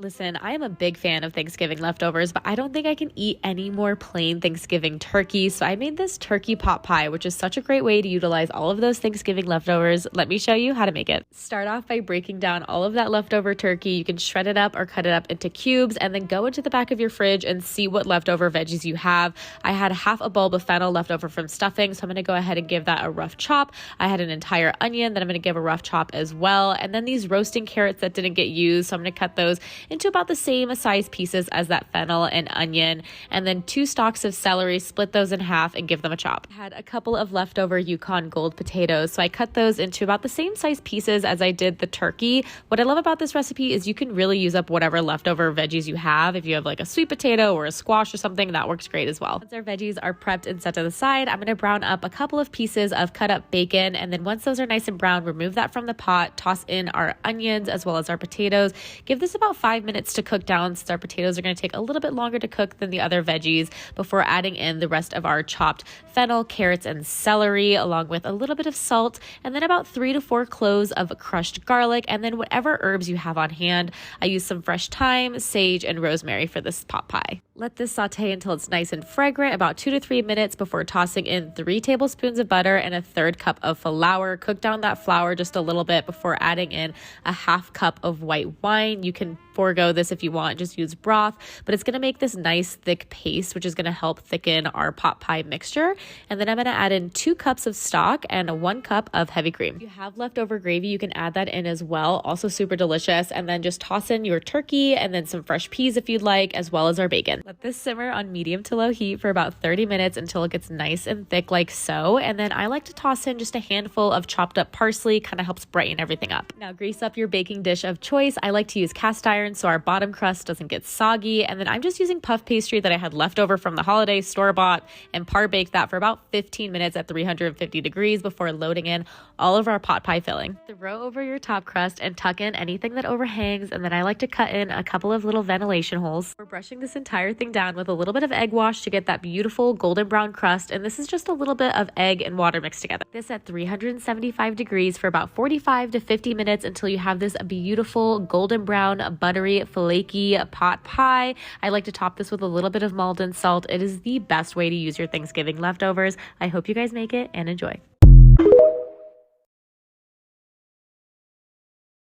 Listen, I am a big fan of Thanksgiving leftovers, but I don't think I can eat any more plain Thanksgiving turkey. So I made this turkey pot pie, which is such a great way to utilize all of those Thanksgiving leftovers. Let me show you how to make it. Start off by breaking down all of that leftover turkey. You can shred it up or cut it up into cubes and then go into the back of your fridge and see what leftover veggies you have. I had half a bulb of fennel left over from stuffing, so I'm going to go ahead and give that a rough chop. I had an entire onion that I'm going to give a rough chop as well. And then these roasting carrots that didn't get used, so I'm going to cut those into about the same size pieces as that fennel and onion, and then 2 stalks of celery, split those in half and give them a chop. I had a couple of leftover Yukon Gold potatoes, so I cut those into about the same size pieces as I did the turkey. What I love about this recipe is you can really use up whatever leftover veggies you have. If you have like a sweet potato or a squash or something, that works great as well. Once our veggies are prepped and set to the side, I'm going to brown up a couple of pieces of cut up bacon, and then once those are nice and brown, remove that from the pot, toss in our onions as well as our potatoes. Give this about 5 minutes to cook down, since our potatoes are going to take a little bit longer to cook than the other veggies, before adding in the rest of our chopped fennel, carrots, and celery, along with a little bit of salt, and then about 3 to 4 cloves of crushed garlic, and then whatever herbs you have on hand. I use some fresh thyme, sage, and rosemary for this pot pie. Let this saute until it's nice and fragrant, about 2 to 3 minutes, before tossing in 3 tablespoons of butter and a 1/3 cup of flour. Cook down that flour just a little bit before adding in a 1/2 cup of white wine. You can forego this if you want, just use broth, but it's going to make this nice thick paste, which is going to help thicken our pot pie mixture. And then I'm going to add in 2 cups of stock and 1 cup of heavy cream. If you have leftover gravy, you can add that in as well, also super delicious. And then just toss in your turkey and then some fresh peas if you'd like, as well as our bacon. Let this simmer on medium to low heat for about 30 minutes until it gets nice and thick like so. And then I like to toss in just a handful of chopped up parsley, kind of helps brighten everything up. Now grease up your baking dish of choice. I like to use cast iron so our bottom crust doesn't get soggy. And then I'm just using puff pastry that I had left over from the holiday, store-bought, and par baked that for about 15 minutes at 350 degrees before loading in all of our pot pie filling. Throw over your top crust and tuck in anything that overhangs, and then I like to cut in a couple of little ventilation holes. We're brushing this entire thing down with a little bit of egg wash to get that beautiful golden brown crust, and this is just a little bit of egg and water mixed together. This at 375 degrees for about 45 to 50 minutes until you have this beautiful golden brown, buttery, flaky pot pie. I like to top this with a little bit of Maldon salt. It is the best way to use your Thanksgiving leftovers. I hope you guys make it and enjoy.